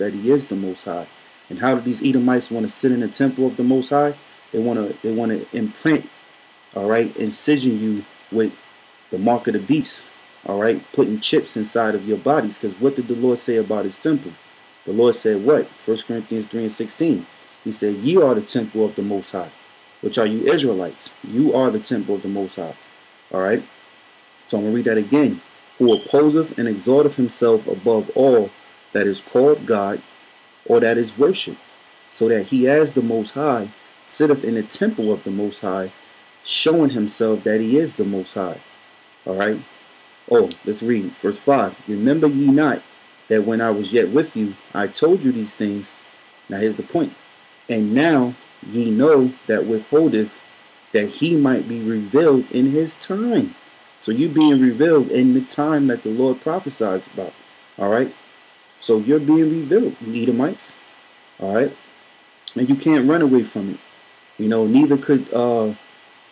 that he is the Most High. And how do these Edomites want to sit in the temple of the Most High? They want to imprint, all right, incision you with the mark of the beast, all right, putting chips inside of your bodies. Because what did the Lord say about his temple? The Lord said what? 1 Corinthians 3:16. He said, ye are the temple of the Most High. Which are you Israelites? You are the temple of the Most High. All right. So I'm going to read that again. Who opposeth and exalteth himself above all that is called God or that is worshipped, so that he as the Most High sitteth in the temple of the Most High, showing himself that he is the Most High. All right. Oh, let's read verse 5. Remember ye not that when I was yet with you, I told you these things. Now here's the point. And now ye know that withholdeth that he might be revealed in his time. So you being revealed in the time that the Lord prophesies about. All right. So you're being revealed, you Edomites. All right. And you can't run away from it. You know, neither could a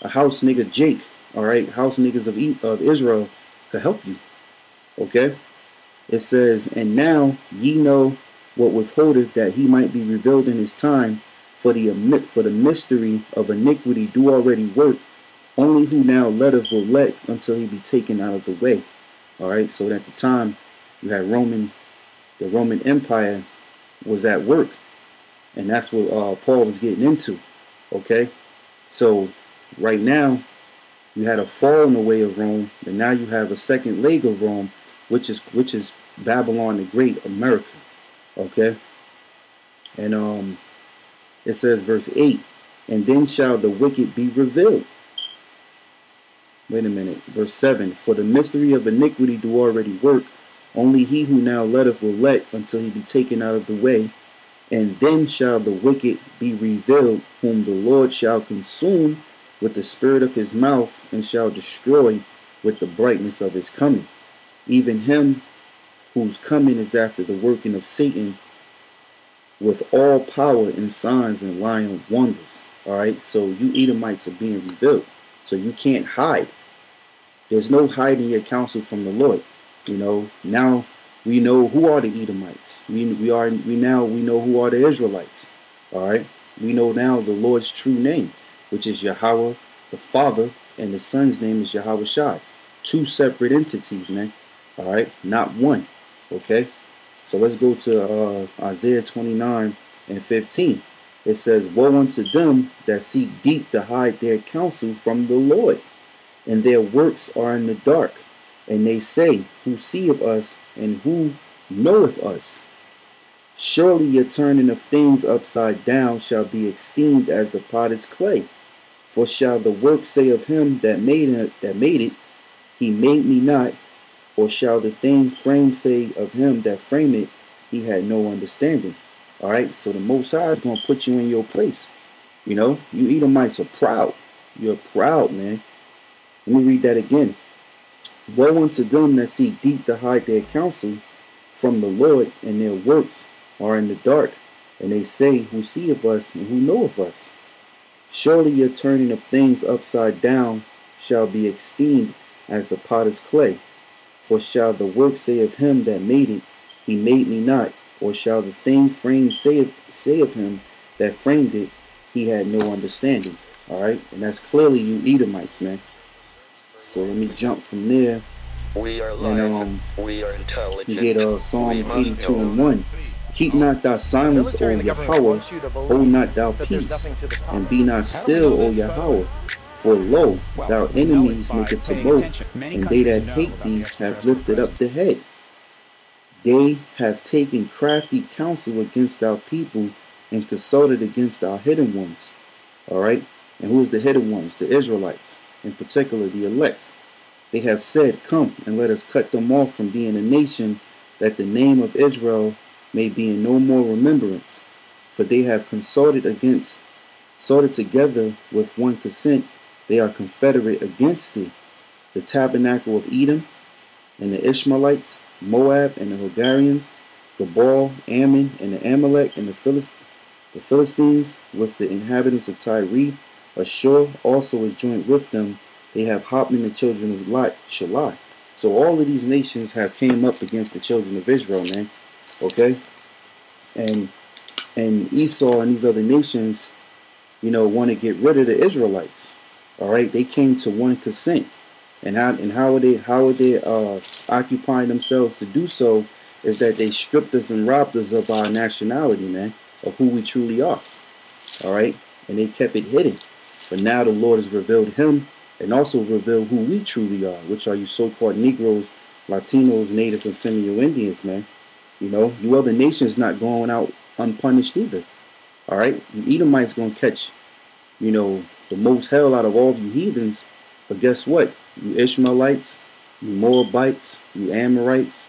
house nigga Jake. All right. House niggas of Israel could help you. Okay. It says, and now ye know what withholdeth that he might be revealed in his time, for the mystery of iniquity do already work. Only who now letteth will let until he be taken out of the way. All right. So at the time you had the Roman Empire was at work, and that's what Paul was getting into. Okay. So right now you had a fall in the way of Rome, and now you have a second leg of Rome, which is Babylon the Great, America. Okay. And it says verse 8, and then shall the wicked be revealed. Wait a minute. Verse 7, for the mystery of iniquity do already work. Only he who now letteth will let until he be taken out of the way. And then shall the wicked be revealed, whom the Lord shall consume with the spirit of his mouth, and shall destroy with the brightness of his coming. Even him whose coming is after the working of Satan, with all power and signs and lying wonders. All right. So you Edomites are being revealed. So you can't hide. There's no hiding your counsel from the Lord. You know, now we know who are the Edomites. We know who are the Israelites. All right. We know now the Lord's true name, which is Yahweh the Father, and the Son's name is Yahweh Shai. Two separate entities, man. All right. Not one. Okay. So let's go to Isaiah 29:15. It says, woe unto them that seek deep to hide their counsel from the Lord, and their works are in the dark. And they say, who seeth us, and who knoweth us? Surely your turning of things upside down shall be esteemed as the potter's clay. For shall the work say of him that made it, he made me not? Or shall the thing framed say of him that framed it, he had no understanding? All right, so the Most High is going to put you in your place. You know, you Edomites are proud. You're proud, man. Let me read that again. Woe unto them that seek deep to hide their counsel from the Lord, and their works are in the dark. And they say, who seeth us, and who knoweth us? Surely your turning of things upside down shall be esteemed as the potter's clay. For shall the work say of him that made it, he made me not? Or shall the thing framed say of him that framed it, he had no understanding? All right, and that's clearly you Edomites, man. So let me jump from there. We are learned, we are intelligent. You get Psalms 82:1. Keep not thy silence, O Yahweh, hold not thou peace, and be not still, O Yahweh. For lo, thou enemies make a tumult, and they that hate thee have lifted up the head. They have taken crafty counsel against our people, and consulted against our hidden ones. All right, and who is the hidden ones? The Israelites, in particular the elect. They have said, come and let us cut them off from being a nation, that the name of Israel may be in no more remembrance. For they have consulted together with one consent. They are confederate against thee, the tabernacle of Edom, and the Ishmaelites, Moab, and the Hogarians, Gebal, Ammon, and the Amalek, and the Philistines, with the inhabitants of Tyre. Ashur also is joined with them. They have Hopman, the children of Shelah. So all of these nations have came up against the children of Israel, man. Okay? and Esau and these other nations, want to get rid of the Israelites. All right, they came to one consent, and how are they occupying themselves to do so? Is that they stripped us and robbed us of our nationality, man, of who we truly are. All right, and they kept it hidden. But now the Lord has revealed Him and also revealed who we truly are, which are you so-called Negroes, Latinos, Native, and Semio-Indians, man. You other nations not going out unpunished either. All right, you Edomites gonna catch, the most hell out of all of you heathens. But guess what? You Ishmaelites, you Moabites, you Amorites,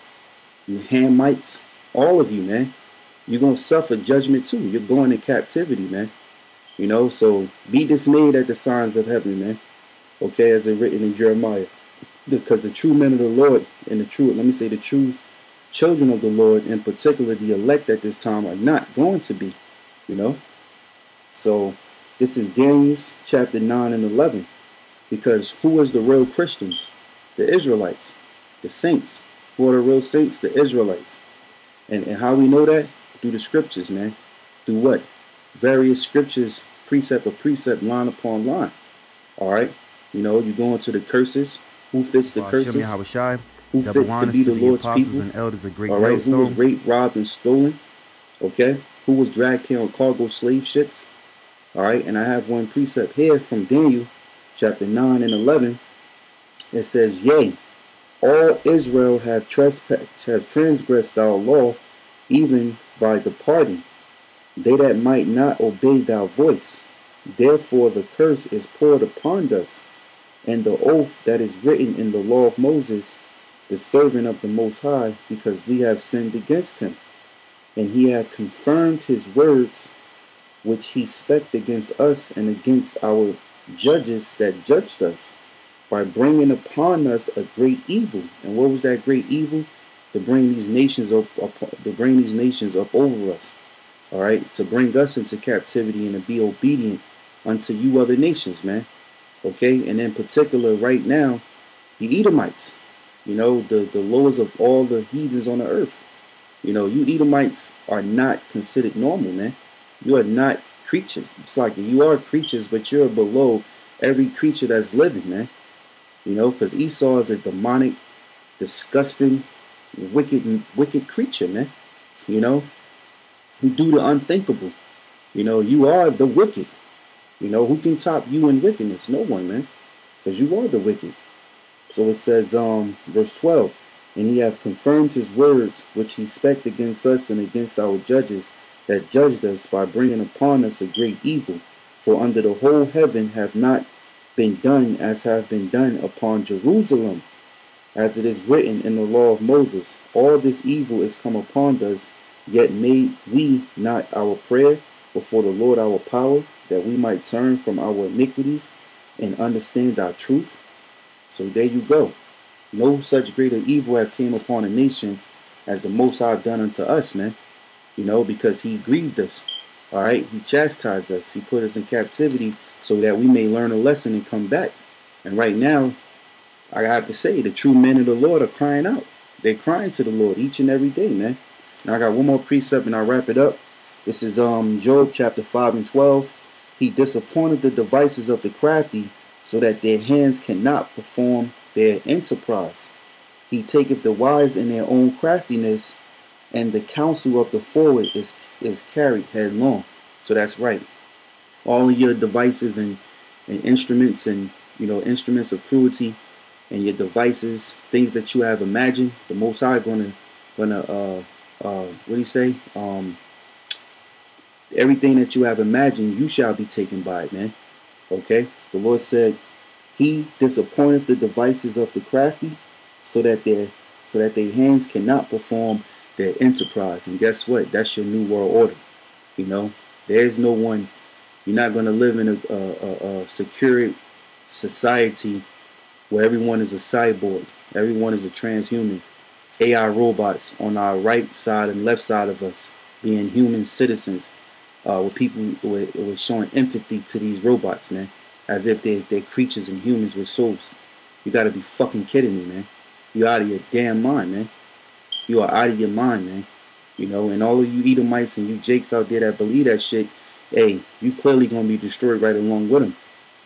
you Hamites, all of you, man, you're gonna suffer judgment too. You're going in captivity, man. So be dismayed at the signs of heaven, man. Okay, as it's written in Jeremiah. Because the true men of the Lord and the true children of the Lord, in particular the elect at this time, are not going to be, So this is Daniel chapter 9 and 11. Because who is the real Christians? The Israelites, the saints. Who are the real saints? The Israelites. And how we know that? Through the scriptures, man. Through what? Various scriptures, precept or precept, line upon line. All right? You go into the curses. Who fits the curses? Who fits to be the Lord's people? All right? Who was raped, robbed, and stolen? Okay? Who was dragged here on cargo slave ships? All right? And I have one precept here from Daniel chapter 9 and 11. It says, Yea, all Israel have transgressed our law, even by departing, they that might not obey thy voice. Therefore the curse is poured upon us, and the oath that is written in the law of Moses, the servant of the Most High, because we have sinned against him. And he hath confirmed his words, which he spake against us and against our judges that judged us, by bringing upon us a great evil. And what was that great evil? To bring these nations up over us. All right, to bring us into captivity and to be obedient unto you other nations, man. Okay, and in particular, right now, the Edomites. The lowest of all the heathens on the earth. You Edomites are not considered normal, man. You are not creatures. It's like you are creatures, but you're below every creature that's living, man. Because Esau is a demonic, disgusting, wicked creature, man. Who do the unthinkable. You are the wicked. Who can top you in wickedness? No one, man. Because you are the wicked. So it says, verse 12, and he hath confirmed his words, which he spake against us and against our judges that judged us, by bringing upon us a great evil. For under the whole heaven have not been done as have been done upon Jerusalem, as it is written in the law of Moses. All this evil is come upon us, yet made we not our prayer before the Lord our power, that we might turn from our iniquities and understand our truth. So there you go. No such greater evil have came upon a nation as the Most High done unto us, man. Because he grieved us. All right, he chastised us. He put us in captivity so that we may learn a lesson and come back. And right now, I have to say, the true men of the Lord are crying out. They're crying to the Lord each and every day, man. Now I got one more precept and I'll wrap it up. This is Job chapter 5 and 12. He disappointed the devices of the crafty, so that their hands cannot perform their enterprise. He taketh the wise in their own craftiness, and the counsel of the forward is carried headlong. So that's right. All of your devices and instruments and instruments of cruelty and your devices, things that you have imagined, the Most High gonna what do you say? Everything that you have imagined, you shall be taken by it, man. Okay? The Lord said, He disappointeth the devices of the crafty, so that their hands cannot perform their enterprise. And guess what? That's your new world order. There's no one. You're not going to live in a secure society where everyone is a cyborg, everyone is a transhuman. AI robots on our right side and left side of us being human citizens, with people were showing empathy to these robots, man, as if they're creatures and humans with souls. You got to be fucking kidding me, man. You're out of your damn mind, man. You are out of your mind, man. You know, and all of you Edomites and you Jakes out there that believe that shit, hey, you clearly going to be destroyed right along with them.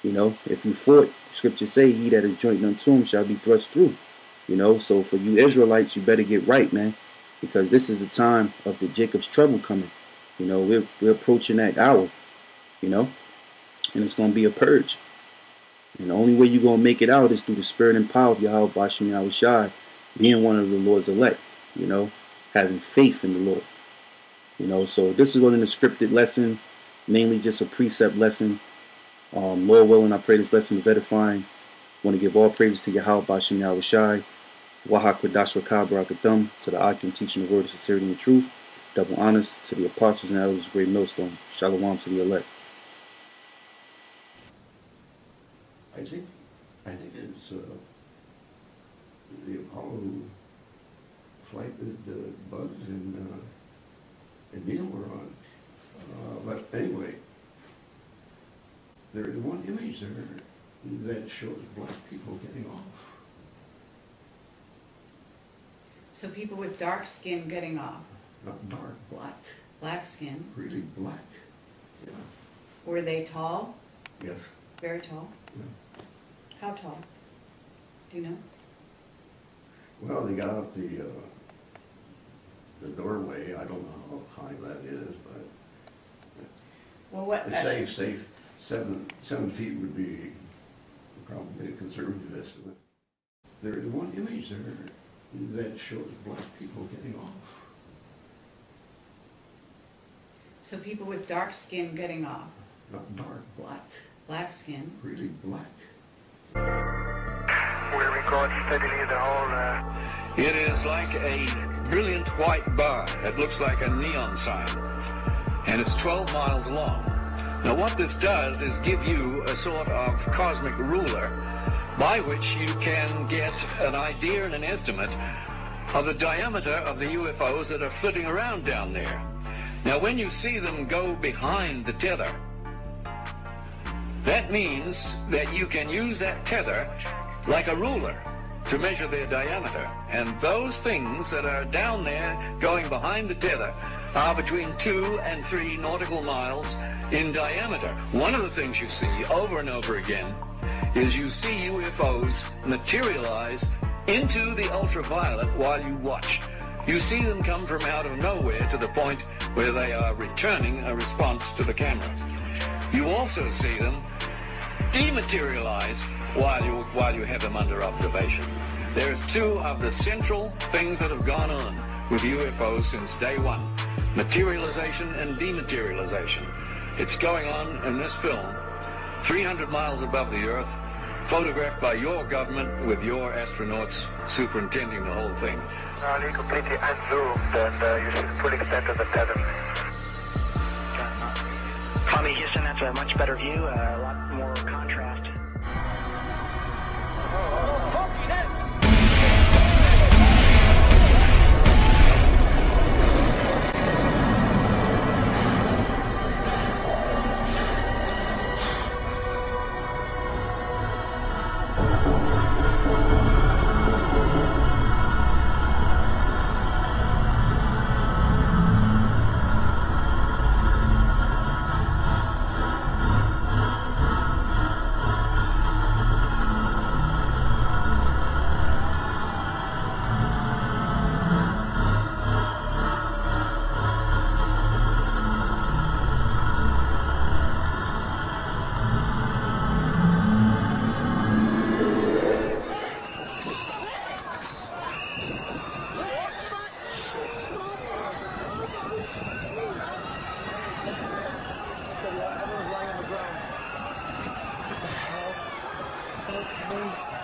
You know, if you fought, the scriptures say, he that is joined unto him shall be thrust through. You know, so for you Israelites, you better get right, man. Because this is the time of the Jacob's trouble coming. You know, we're approaching that hour. You know, and it's going to be a purge. And the only way you're going to make it out is through the spirit and power of Yahweh Bashem Yahushai, being one of the Lord's elect, you know, having faith in the Lord. You know, so this is wasn't a scripted lesson, mainly just a precept lesson. Lord willing, I pray this lesson was edifying. Want to give all praises to Yahweh Bashem Yahushai, Wahak Kodash Rakah Barakathum, to the Akim teaching the word of sincerity and truth. Double honors to the apostles and elders of Great Millstone. Shalom to the elect. I think it's the Apollo flight that Buzz and Neil were on. But anyway, there is one image there that shows black people getting off. So people with dark skin getting off. Not dark, black. Black skin. Really black. Yeah. Were they tall? Yes. Very tall? Yeah. How tall? Do you know? Well, they got out the doorway. I don't know how high that is, but Well, what? they say 7 feet would be probably a conservative estimate. There is one image there that shows black people getting off. So people with dark skin getting off. Not dark, black. Black skin. Really black. We record steadily the whole. It is like a brilliant white bar. It looks like a neon sign. And it's 12 miles long. Now what this does is give you a sort of cosmic ruler by which you can get an idea and an estimate of the diameter of the UFOs that are flitting around down there. Now when you see them go behind the tether, that means that you can use that tether like a ruler to measure their diameter. And those things that are down there going behind the tether are between 2 and 3 nautical miles in diameter. One of the things you see over and over again is you see UFOs materialize into the ultraviolet while you watch. You see them come from out of nowhere to the point where they are returning a response to the camera. You also see them dematerialize while you have them under observation. There's 2 of the central things that have gone on with UFOs since day one: materialization and dematerialization. It's going on in this film 300 miles above the Earth, photographed by your government with your astronauts superintending the whole thing. Now completely unzoomed, and you see the full extent of the tether. Tommy Houston, that's a much better view, a lot more contrast. Everyone's lying on the ground. What the hell?